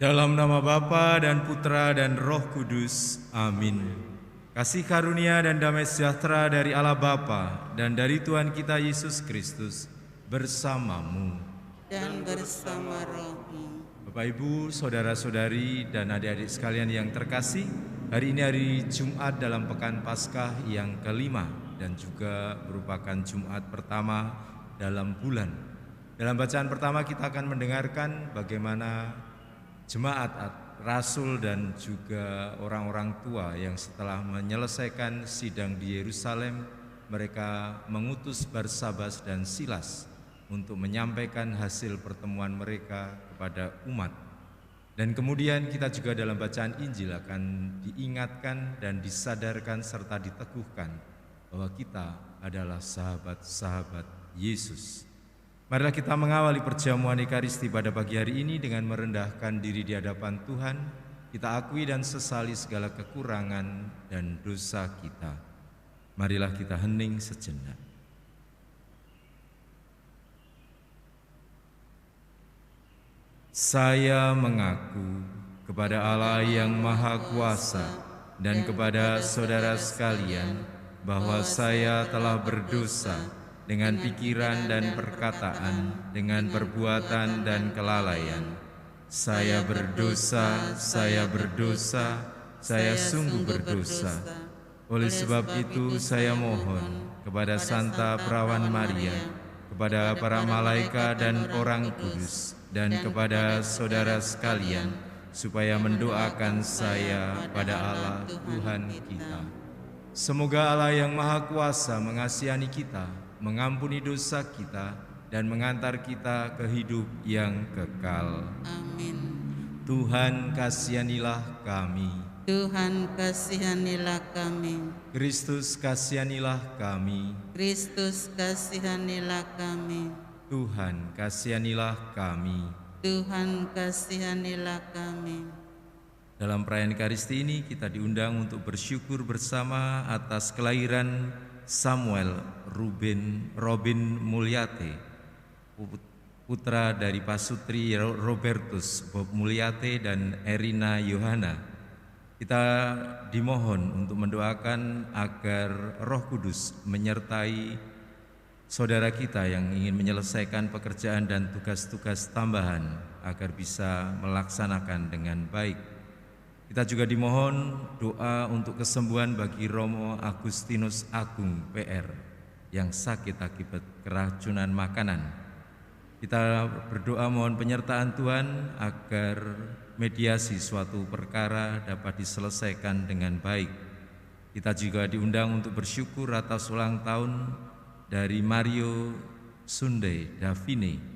Dalam nama Bapa dan Putra dan Roh Kudus. Amin. Kasih karunia dan damai sejahtera dari Allah Bapa dan dari Tuhan kita Yesus Kristus bersamamu. Dan bersama rohmu. Bapak Ibu, saudara-saudari dan adik-adik sekalian yang terkasih, hari ini hari Jumat dalam Pekan Paskah yang kelima dan juga merupakan Jumat pertama dalam bulan. Dalam bacaan pertama kita akan mendengarkan bagaimana jemaat rasul dan juga orang-orang tua yang setelah menyelesaikan sidang di Yerusalem, mereka mengutus Barsabas dan Silas untuk menyampaikan hasil pertemuan mereka kepada umat. Dan kemudian kita juga dalam bacaan Injil akan diingatkan dan disadarkan serta diteguhkan bahwa kita adalah sahabat-sahabat Yesus. Marilah kita mengawali perjamuan Ekaristi pada pagi hari ini dengan merendahkan diri di hadapan Tuhan. Kita akui dan sesali segala kekurangan dan dosa kita. Marilah kita hening sejenak. Saya mengaku kepada Allah yang Maha Kuasa dan kepada saudara sekalian bahwa saya telah berdosa dengan pikiran dan perkataan, dengan perbuatan dan kelalaian. Saya berdosa, saya sungguh berdosa. Oleh sebab itu saya mohon kepada Santa Perawan Maria, kepada para malaikat dan orang kudus, dan kepada saudara sekalian, supaya mendoakan saya pada Allah Tuhan kita. Semoga Allah yang Maha Kuasa mengasihi kita, mengampuni dosa kita, dan mengantar kita ke hidup yang kekal. Amin. Tuhan kasihanilah kami. Tuhan kasihanilah kami. Kristus kasihanilah kami. Kristus kasihanilah kami. Tuhan kasihanilah kami. Tuhan kasihanilah kami. Dalam perayaan Ekaristi ini kita diundang untuk bersyukur bersama atas kelahiran Samuel Robin Mulyate, putra dari Pasutri Robertus Bob Mulyate dan Erina Yohana. Kita dimohon untuk mendoakan agar Roh Kudus menyertai saudara kita yang ingin menyelesaikan pekerjaan dan tugas-tugas tambahan agar bisa melaksanakan dengan baik. Kita juga dimohon doa untuk kesembuhan bagi Romo Agustinus Agung PR yang sakit akibat keracunan makanan. Kita berdoa mohon penyertaan Tuhan agar mediasi suatu perkara dapat diselesaikan dengan baik. Kita juga diundang untuk bersyukur atas ulang tahun dari Mario Sunday Davine.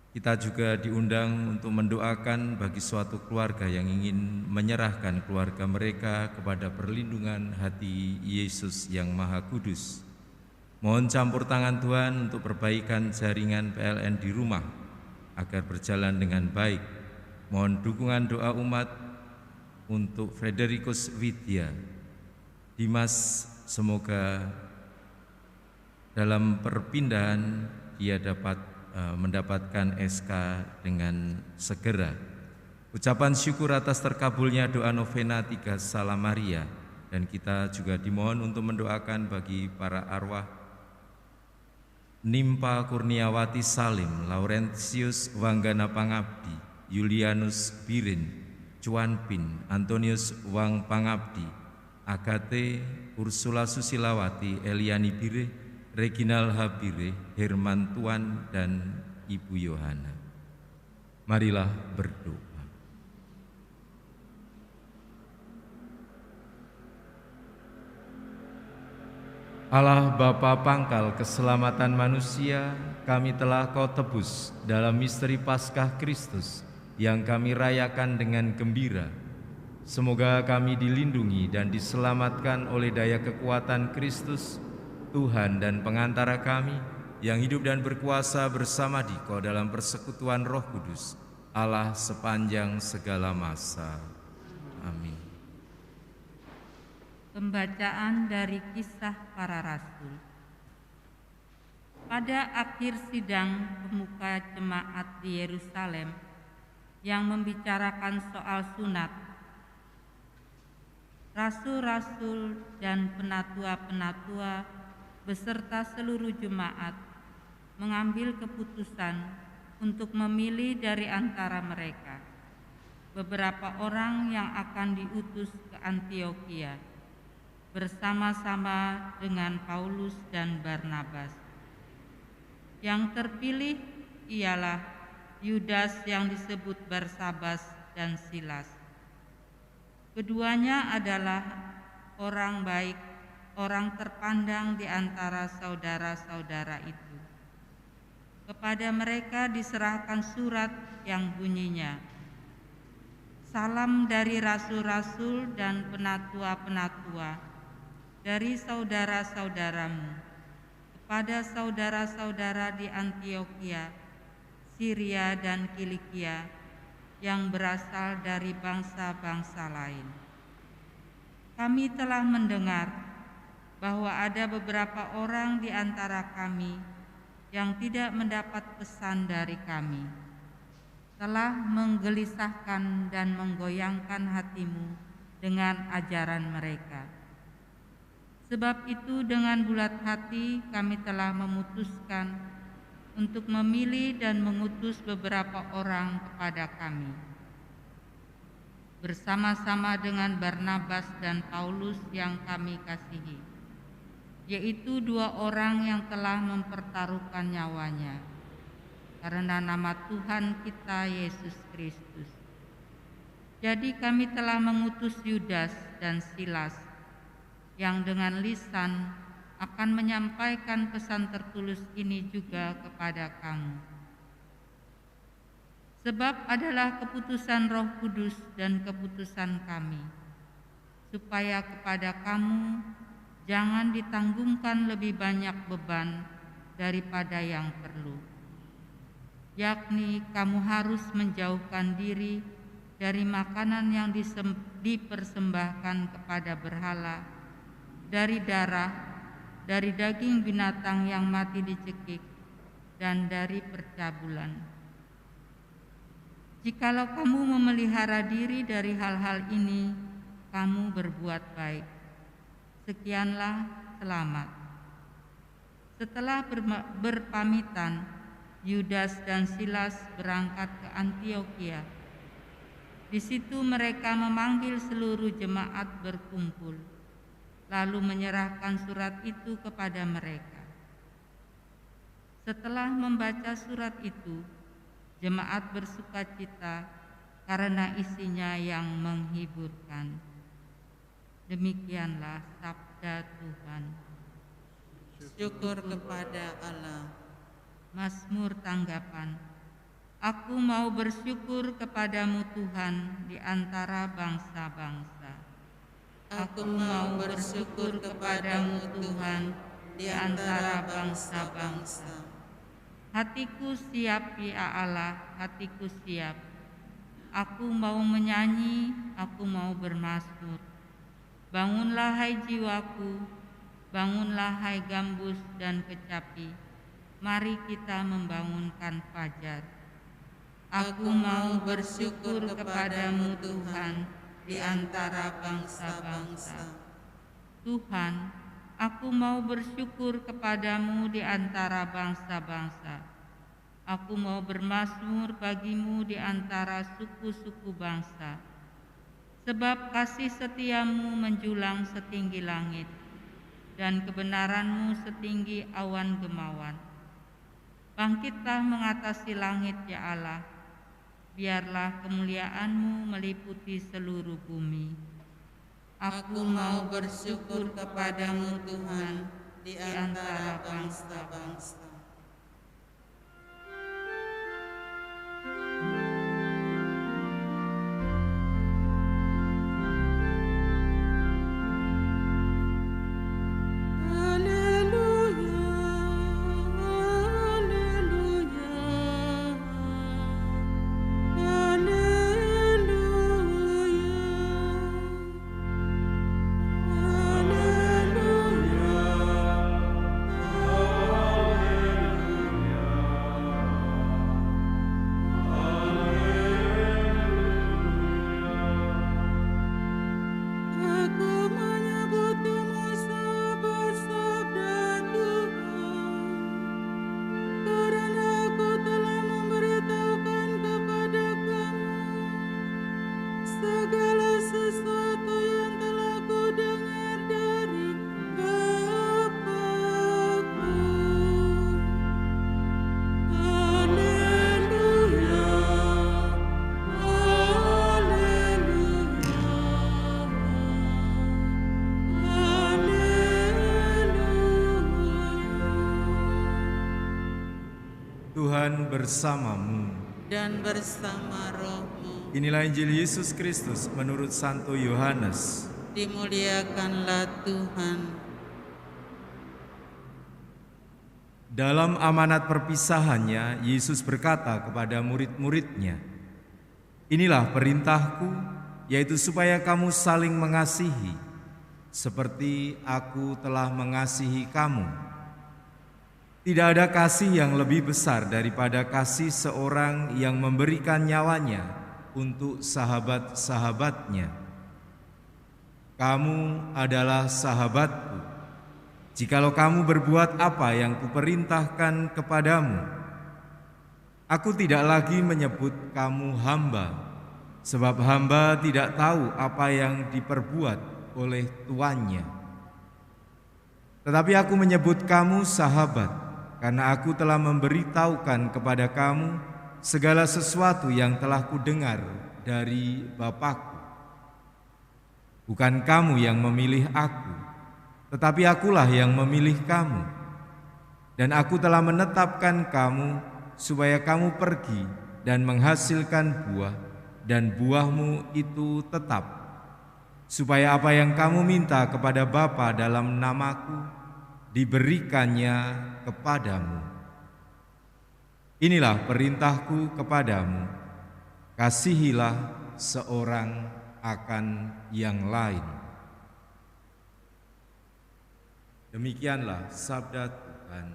Kita juga diundang untuk mendoakan bagi suatu keluarga yang ingin menyerahkan keluarga mereka kepada perlindungan hati Yesus yang Maha Kudus. Mohon campur tangan Tuhan untuk perbaikan jaringan PLN di rumah agar berjalan dengan baik. Mohon dukungan doa umat untuk Frederikus Widya. Dimas, semoga dalam perpindahan dia dapat mendapatkan SK dengan segera. Ucapan syukur atas terkabulnya doa novena 3 Salam Maria, dan kita juga dimohon untuk mendoakan bagi para arwah Nimpa Kurniawati Salim, Laurentius Wanggana Pangabdi, Julianus Birin, Cuan Pin, Antonius Wang Pangabdi, Agate, Ursula Susilawati, Eliani Bire, Reginal Habire, Herman Tuan, dan Ibu Yohana. Marilah berdoa. Allah Bapa pangkal keselamatan manusia, kami telah Kau tebus dalam misteri Paskah Kristus yang kami rayakan dengan gembira. Semoga kami dilindungi dan diselamatkan oleh daya kekuatan Kristus, Tuhan dan pengantara kami, yang hidup dan berkuasa bersama Dikau dalam persekutuan Roh Kudus, Allah sepanjang segala masa. Amin. Pembacaan dari Kisah Para Rasul. Pada akhir sidang pemuka jemaat di Yerusalem, yang membicarakan soal sunat. Rasul-rasul dan penatua-penatua beserta seluruh jemaat mengambil keputusan untuk memilih dari antara mereka beberapa orang yang akan diutus ke Antiokhia bersama-sama dengan Paulus dan Barnabas. Yang terpilih ialah Yudas yang disebut Barsabas dan Silas. Keduanya adalah orang baik, orang terpandang di antara saudara-saudara itu. Kepada mereka diserahkan surat yang bunyinya, "Salam dari rasul-rasul dan penatua-penatua dari saudara-saudaramu kepada saudara-saudara di Antiokhia, Syria dan Kilikia yang berasal dari bangsa-bangsa lain. Kami telah mendengar bahwa ada beberapa orang di antara kami yang tidak mendapat pesan dari kami, telah menggelisahkan dan menggoyangkan hatimu dengan ajaran mereka. Sebab itu dengan bulat hati kami telah memutuskan untuk memilih dan mengutus beberapa orang kepada kami, bersama-sama dengan Barnabas dan Paulus yang kami kasihi, yaitu 2 orang yang telah mempertaruhkan nyawanya karena nama Tuhan kita Yesus Kristus. Jadi kami telah mengutus Yudas dan Silas yang dengan lisan akan menyampaikan pesan tertulis ini juga kepada kamu. Sebab adalah keputusan Roh Kudus dan keputusan kami, supaya kepada kamu jangan ditanggungkan lebih banyak beban daripada yang perlu, yakni kamu harus menjauhkan diri dari makanan yang dipersembahkan kepada berhala, dari darah, dari daging binatang yang mati dicekik, dan dari percabulan. Jikalau kamu memelihara diri dari hal-hal ini, kamu berbuat baik. Sekianlah, selamat." Setelah berpamitan, Yudas dan Silas berangkat ke Antiokhia. Di situ mereka memanggil seluruh jemaat berkumpul, lalu menyerahkan surat itu kepada mereka. Setelah membaca surat itu, jemaat bersukacita karena isinya yang menghiburkan. Demikianlah sabda Tuhan. Syukur kepada Allah. Mazmur tanggapan. Aku mau bersyukur kepadamu Tuhan di antara bangsa-bangsa. Aku mau bersyukur kepadamu Tuhan di antara bangsa-bangsa. Hatiku siap ya Allah, hatiku siap. Aku mau menyanyi, aku mau bermazmur. Bangunlah hai jiwaku, bangunlah hai gambus dan kecapi. Mari kita membangunkan fajar. Aku mau bersyukur kepadamu Tuhan di antara bangsa-bangsa. Tuhan, aku mau bersyukur kepadamu di antara bangsa-bangsa. Aku mau bermazmur bagimu di antara suku-suku bangsa. Sebab kasih setiamu menjulang setinggi langit, dan kebenaranmu setinggi awan gemawan. Bangkitlah mengatasi langit ya Allah, biarlah kemuliaan-Mu meliputi seluruh bumi. Aku mau bersyukur kepadamu Tuhan di antara bangsa-bangsa. Tuhan bersamamu. dan bersama rohmu. Inilah Injil Yesus Kristus menurut Santo Yohanes. Dimuliakanlah Tuhan. Dalam amanat perpisahannya, Yesus berkata kepada murid-muridnya, "Inilah perintahku, yaitu supaya kamu saling mengasihi, seperti aku telah mengasihi kamu. Tidak ada kasih yang lebih besar daripada kasih seorang yang memberikan nyawanya untuk sahabat-sahabatnya. Kamu adalah sahabatku, jikalau kamu berbuat apa yang kuperintahkan kepadamu. Aku tidak lagi menyebut kamu hamba, sebab hamba tidak tahu apa yang diperbuat oleh tuannya. Tetapi aku menyebut kamu sahabat, karena aku telah memberitahukan kepada kamu segala sesuatu yang telah kudengar dari Bapa-Ku. Bukan kamu yang memilih aku, tetapi akulah yang memilih kamu. Dan aku telah menetapkan kamu supaya kamu pergi dan menghasilkan buah, dan buahmu itu tetap, supaya apa yang kamu minta kepada Bapa dalam namaku diberikannya kepadamu. Inilah perintahku kepadamu, kasihilah seorang akan yang lain." Demikianlah sabda Tuhan.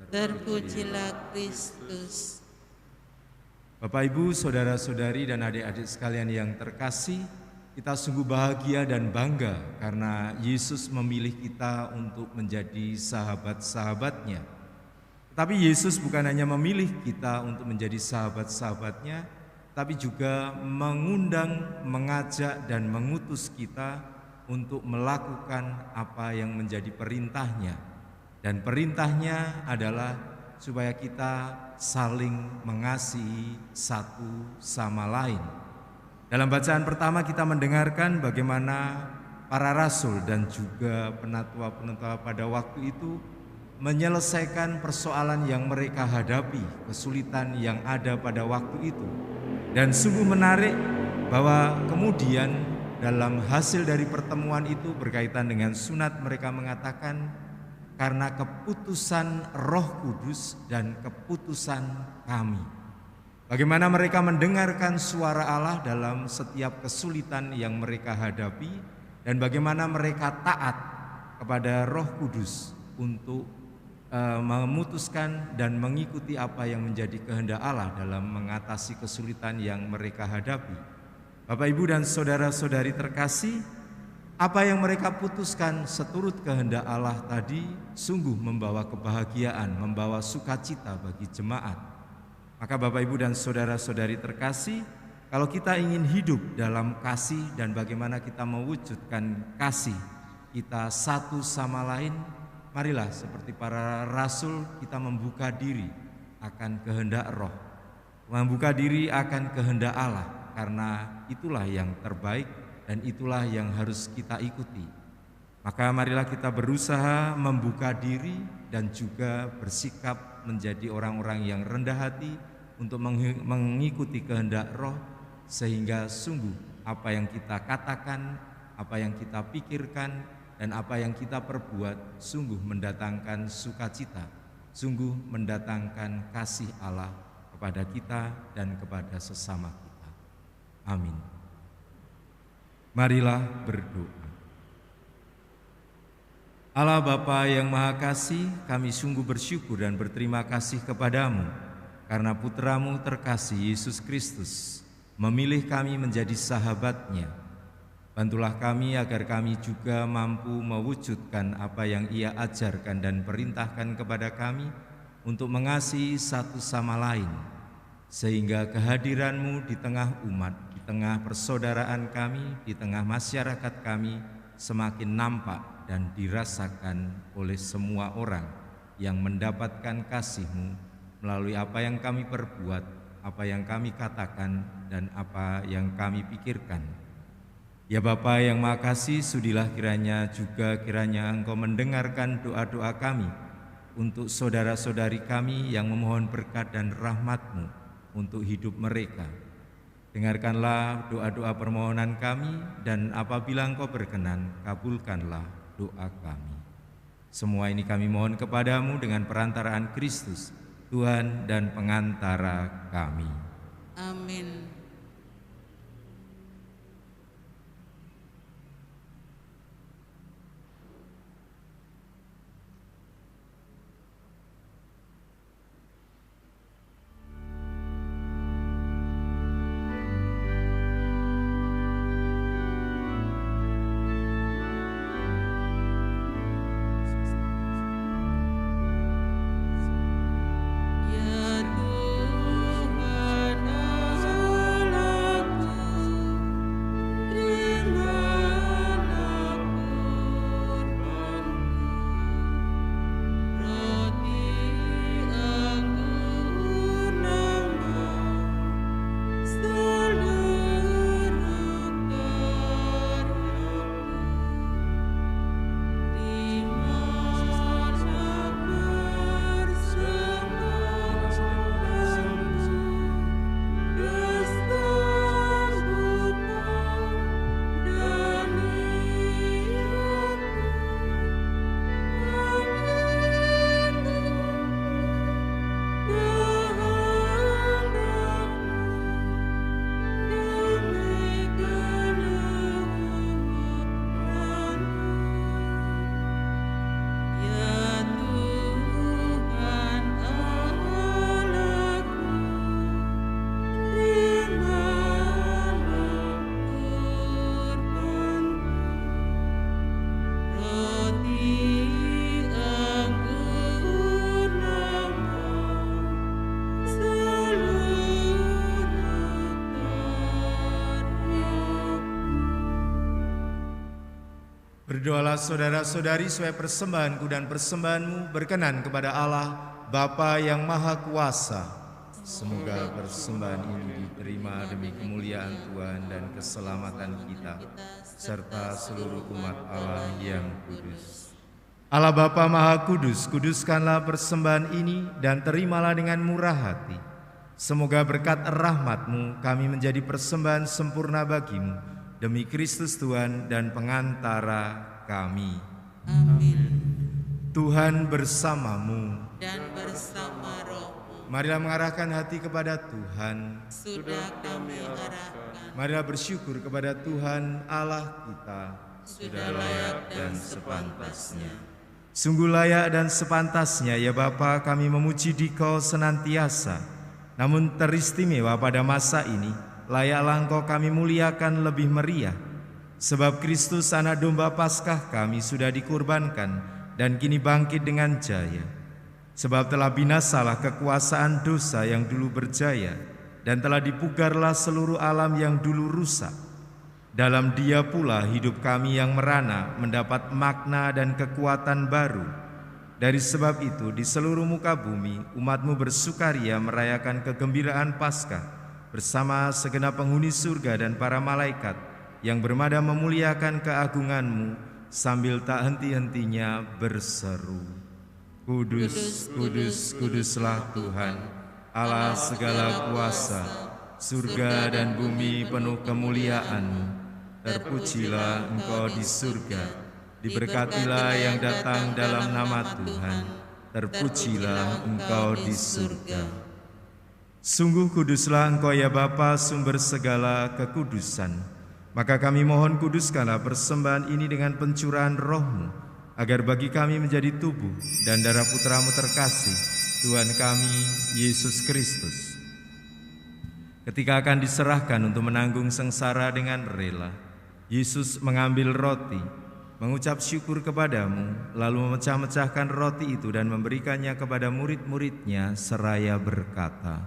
Terpujilah Kristus. Bapak, Ibu, saudara-saudari, dan adik-adik sekalian yang terkasih, kita sungguh bahagia dan bangga karena Yesus memilih kita untuk menjadi sahabat-sahabatnya. Tapi Yesus bukan hanya memilih kita untuk menjadi sahabat-sahabatnya, tapi juga mengundang, mengajak, dan mengutus kita untuk melakukan apa yang menjadi perintahnya. Dan perintahnya adalah supaya kita saling mengasihi satu sama lain. Dalam bacaan pertama kita mendengarkan bagaimana para rasul dan juga penatua-penatua pada waktu itu menyelesaikan persoalan yang mereka hadapi, kesulitan yang ada pada waktu itu. Dan sungguh menarik bahwa kemudian dalam hasil dari pertemuan itu berkaitan dengan sunat, mereka mengatakan karena keputusan Roh Kudus dan keputusan kami. Bagaimana mereka mendengarkan suara Allah dalam setiap kesulitan yang mereka hadapi, dan bagaimana mereka taat kepada Roh Kudus untuk memutuskan dan mengikuti apa yang menjadi kehendak Allah dalam mengatasi kesulitan yang mereka hadapi. Bapak, Ibu, dan saudara-saudari terkasih, apa yang mereka putuskan seturut kehendak Allah tadi sungguh membawa kebahagiaan, membawa sukacita bagi jemaat. Maka Bapak, Ibu, dan saudara-saudari terkasih, kalau kita ingin hidup dalam kasih dan bagaimana kita mewujudkan kasih kita satu sama lain, marilah seperti para rasul kita membuka diri akan kehendak Roh, membuka diri akan kehendak Allah, karena itulah yang terbaik dan itulah yang harus kita ikuti. Maka marilah kita berusaha membuka diri dan juga bersikap menjadi orang-orang yang rendah hati untuk mengikuti kehendak Roh, sehingga sungguh apa yang kita katakan, apa yang kita pikirkan, dan apa yang kita perbuat sungguh mendatangkan sukacita, sungguh mendatangkan kasih Allah kepada kita dan kepada sesama kita. Amin. Marilah berdoa. Allah Bapa yang Maha Kasih, kami sungguh bersyukur dan berterima kasih kepadamu karena putra-Mu terkasih Yesus Kristus memilih kami menjadi sahabat-Nya. Bantulah kami agar kami juga mampu mewujudkan apa yang Ia ajarkan dan perintahkan kepada kami untuk mengasihi satu sama lain, sehingga kehadiran-Mu di tengah umat, di tengah persaudaraan kami, di tengah masyarakat kami semakin nampak dan dirasakan oleh semua orang yang mendapatkan kasih-Mu melalui apa yang kami perbuat, apa yang kami katakan, dan apa yang kami pikirkan. Ya Bapa yang Maha Kasih, sudilah kiranya Engkau mendengarkan doa-doa kami, untuk saudara-saudari kami yang memohon berkat dan rahmat-Mu untuk hidup mereka. Dengarkanlah doa-doa permohonan kami, dan apabila Engkau berkenan, kabulkanlah doa kami. Semua ini kami mohon kepadamu dengan perantaraan Kristus, Tuhan dan pengantara kami. Amin. Ya Tuhan Allahku, terimalah kurbanku. Roti anggur nambah seluruh karyaku. Ya Tuhan Allahku, terimalah kurbanku. Roti anggur nambah seluruh karyaku. Berdoalah saudara-saudari supaya persembahanku dan persembahanmu berkenan kepada Allah, Bapa yang Maha Kuasa. Semoga persembahan ini diterima demi kemuliaan Tuhan dan keselamatan kita, serta seluruh umat Allah yang kudus. Allah Bapa Maha Kudus, kuduskanlah persembahan ini dan terimalah dengan murah hati. Semoga berkat rahmat-Mu kami menjadi persembahan sempurna bagi-Mu, demi Kristus Tuhan dan pengantara kami. Amin. Tuhan bersamamu. Dan bersama rohmu, Marilah mengarahkan hati kepada Tuhan. sudah kami arahkan. Marilah bersyukur kepada Tuhan Allah kita. Sudah layak dan sepantasnya. Sungguh layak dan sepantasnya ya Bapa, kami memuji Dikau senantiasa. Namun teristimewa pada masa ini, layaklah Engkau kami muliakan lebih meriah. Sebab Kristus anak domba Paskah kami sudah dikurbankan dan kini bangkit dengan jaya. Sebab telah binasalah kekuasaan dosa yang dulu berjaya, dan telah dipugarlah seluruh alam yang dulu rusak. Dalam Dia pula hidup kami yang merana mendapat makna dan kekuatan baru. Dari sebab itu di seluruh muka bumi umat-Mu bersukaria merayakan kegembiraan Paskah bersama segenap penghuni surga dan para malaikat yang bermada memuliakan keagungan-Mu sambil tak henti-hentinya berseru, Kudus, kudus, kuduslah Tuhan, Allah segala kuasa, surga dan bumi penuh kemuliaan-Mu. Terpujilah Engkau di surga, diberkatilah yang datang dalam nama Tuhan, terpujilah Engkau di surga. Sungguh kuduslah Engkau ya Bapa, sumber segala kekudusan. Maka kami mohon kuduskanlah persembahan ini dengan pencurahan roh-Mu, agar bagi kami menjadi tubuh dan darah Putra-Mu terkasih, Tuhan kami, Yesus Kristus. Ketika akan diserahkan untuk menanggung sengsara dengan rela, Yesus mengambil roti, mengucap syukur kepadamu, lalu memecah-mecahkan roti itu dan memberikannya kepada murid-muridnya seraya berkata,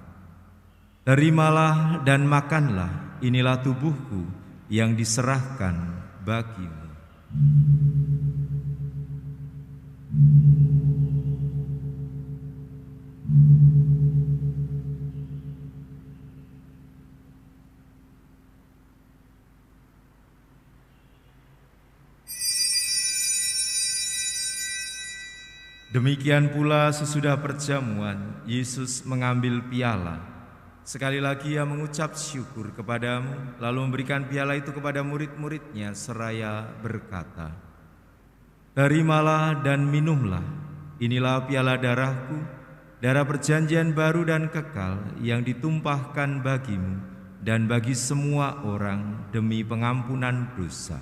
Terimalah dan makanlah, inilah tubuhku yang diserahkan bagimu. Demikian pula sesudah perjamuan, Yesus mengambil piala. Sekali lagi ia mengucap syukur kepadamu, lalu memberikan piala itu kepada murid-muridnya seraya berkata, "Terimalah dan minumlah, inilah piala darahku, darah perjanjian baru dan kekal yang ditumpahkan bagimu dan bagi semua orang demi pengampunan dosa.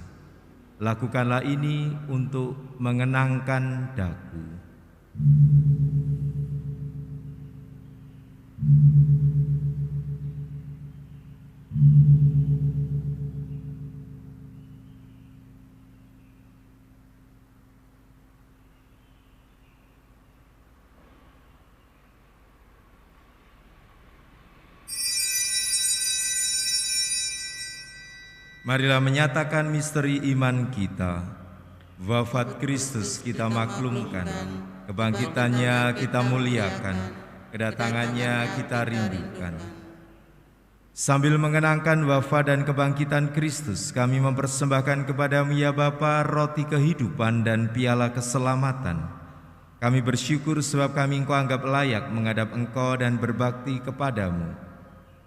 Lakukanlah ini untuk mengenangkan daku." Marilah menyatakan misteri iman kita. Wafat Kristus kita maklumkan, kebangkitannya kita muliakan, kedatangannya kita rindukan. Sambil mengenangkan wafat dan kebangkitan Kristus, kami mempersembahkan kepadamu ya Bapa roti kehidupan dan piala keselamatan. Kami bersyukur sebab kami Engkau anggap layak menghadap Engkau dan berbakti kepadamu.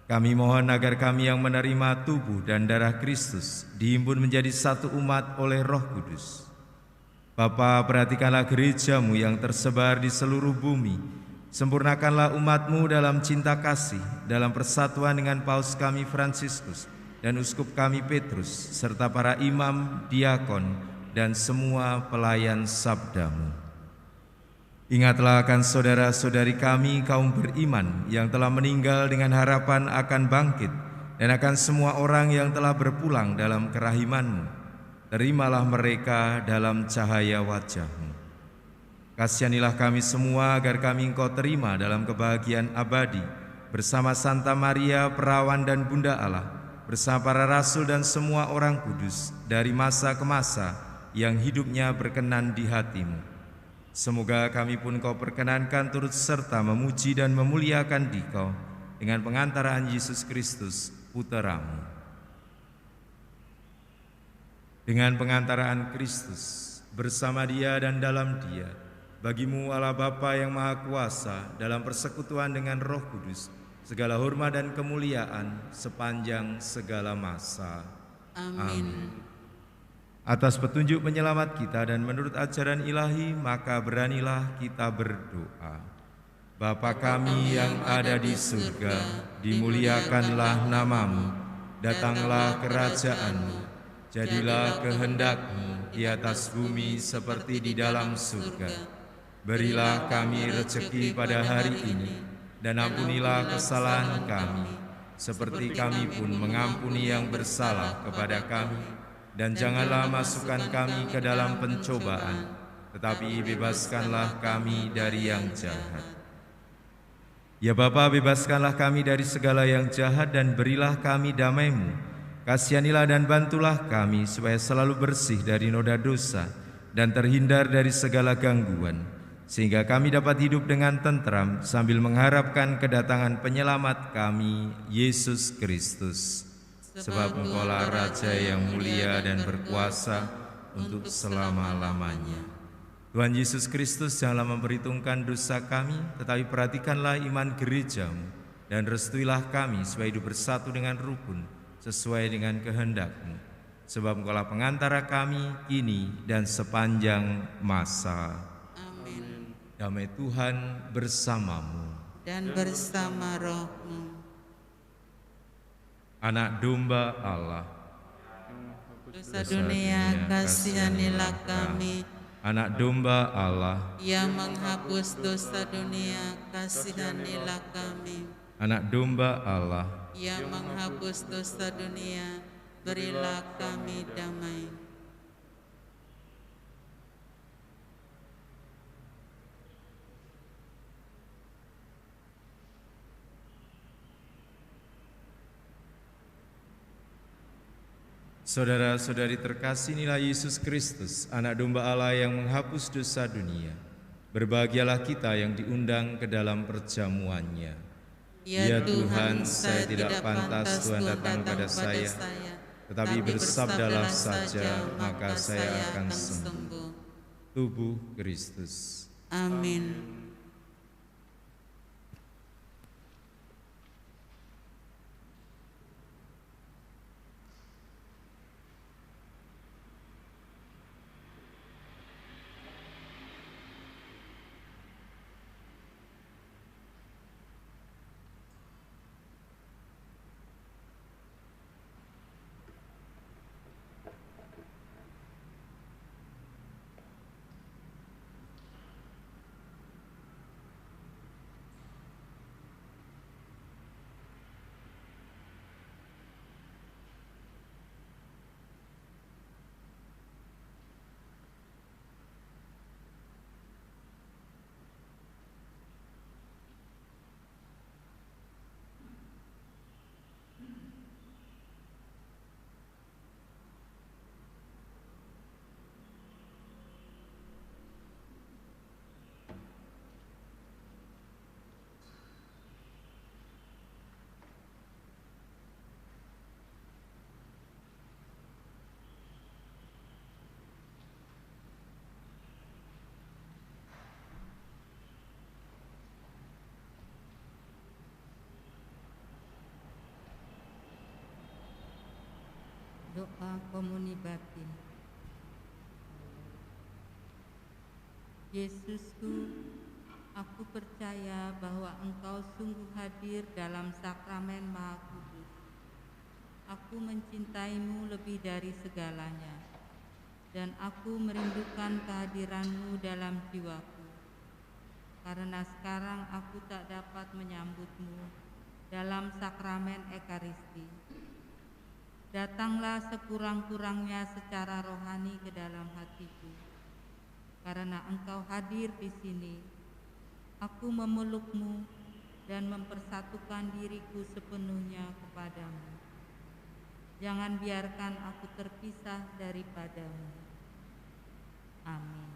Kami mohon agar kami yang menerima tubuh dan darah Kristus dihimpun menjadi satu umat oleh Roh Kudus. Bapa, perhatikanlah gerejamu yang tersebar di seluruh bumi. Sempurnakanlah umatmu dalam cinta kasih, dalam persatuan dengan Paus kami Fransiskus dan Uskup kami Petrus, serta para imam, diakon, dan semua pelayan sabdamu. Ingatlah akan saudara-saudari kami kaum beriman yang telah meninggal dengan harapan akan bangkit, dan akan semua orang yang telah berpulang dalam kerahiman-Mu. Terimalah mereka dalam cahaya wajah-Mu. Kasihanilah kami semua agar kami Engkau terima dalam kebahagiaan abadi, bersama Santa Maria, Perawan dan Bunda Allah, bersama para rasul dan semua orang kudus, dari masa ke masa yang hidupnya berkenan di hati-Mu. Semoga kami pun Kau perkenankan turut serta memuji dan memuliakan Dikau dengan pengantaraan Yesus Kristus, Putra-Mu. Dengan pengantaraan Kristus, bersama Dia dan dalam Dia, bagi-Mu Allah Bapa yang Maha Kuasa, dalam persekutuan dengan Roh Kudus, segala hormat dan kemuliaan sepanjang segala masa. Amin. Atas petunjuk penyelamat kita dan menurut ajaran ilahi, maka beranilah kita berdoa. Bapa kami yang ada di surga, dimuliakanlah nama-Mu, datanglah kerajaan-Mu, jadilah kehendak-Mu di atas bumi seperti di dalam surga. Berilah kami rezeki pada hari ini, dan ampunilah kesalahan kami, seperti kami pun mengampuni yang bersalah kepada kami. Dan janganlah masukkan kami ke dalam pencobaan, tetapi bebaskanlah kami dari yang jahat. Ya Bapa, bebaskanlah kami dari segala yang jahat dan berilah kami damai-Mu. Kasihanilah dan bantulah kami supaya selalu bersih dari noda dosa dan terhindar dari segala gangguan, sehingga kami dapat hidup dengan tentram sambil mengharapkan kedatangan penyelamat kami, Yesus Kristus. Sebab Engkaulah Raja yang mulia dan berkuasa untuk selama-lamanya. Tuhan Yesus Kristus, janganlah memperhitungkan dosa kami, tetapi perhatikanlah iman gereja-Mu, dan restuilah kami supaya hidup bersatu dengan rukun, sesuai dengan kehendak-Mu. Sebab Engkaulah pengantara kami kini dan sepanjang masa. Amin. Damai Tuhan bersamamu. Dan bersama roh-Mu. Anak domba Allah, Dosa dunia, kasihanilah kami. Anak domba Allah, Yang menghapus dosa dunia, kasihanilah kami. Anak domba Allah, Yang menghapus dosa dunia, berilah kami damai. Saudara-saudari terkasih, inilah Yesus Kristus, anak domba Allah yang menghapus dosa dunia. Berbahagialah kita yang diundang ke dalam perjamuannya. Ya Tuhan, saya tidak pantas Tuhan datang pada saya, tetapi bersabdalah saja, maka saya akan sembuh. Tubuh Kristus. Amin. Doa komuni batin. Yesusku, aku percaya bahwa Engkau sungguh hadir dalam sakramen Maha Kudus. Aku mencintaimu lebih dari segalanya, dan aku merindukan kehadiran-Mu dalam jiwaku. Karena sekarang aku tak dapat menyambut-Mu dalam sakramen Ekaristi. Datanglah sekurang-kurangnya secara rohani ke dalam hatiku. Karena Engkau hadir di sini, aku memeluk-Mu dan mempersatukan diriku sepenuhnya kepadamu. Jangan biarkan aku terpisah daripadamu. Amin.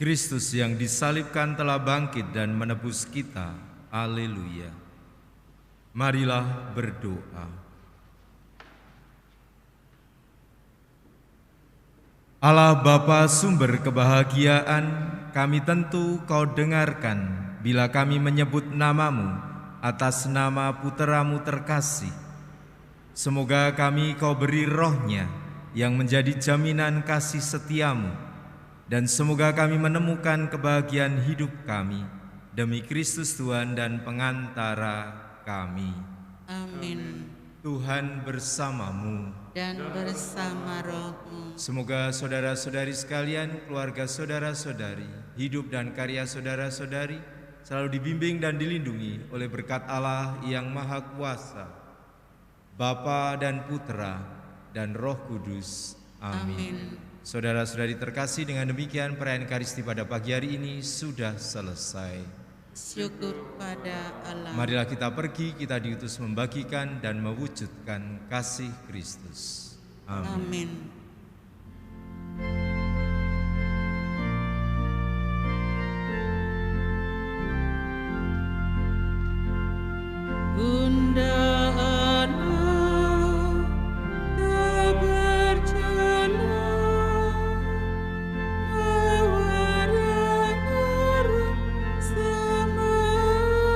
Kristus yang disalibkan telah bangkit dan menebus kita. Haleluya. Marilah berdoa. Allah Bapa sumber kebahagiaan, kami tentu Kau dengarkan bila kami menyebut nama-Mu atas nama Putra-Mu terkasih. Semoga kami Kau beri roh-Nya yang menjadi jaminan kasih setia-Mu, dan semoga kami menemukan kebahagiaan hidup kami demi Kristus Tuhan dan pengantara kami. Amin. Tuhan bersamamu. Dan bersama rohmu. Semoga saudara-saudari sekalian, keluarga saudara-saudari, hidup dan karya saudara-saudari selalu dibimbing dan dilindungi oleh berkat Allah yang Maha Kuasa, Bapa dan Putra dan Roh Kudus. Amin. Saudara-saudari terkasih, dengan demikian perayaan Ekaristi pada pagi hari ini sudah selesai. Syukur pada Allah. Marilah kita pergi, kita diutus membagikan dan mewujudkan kasih Kristus. Amin. Amin.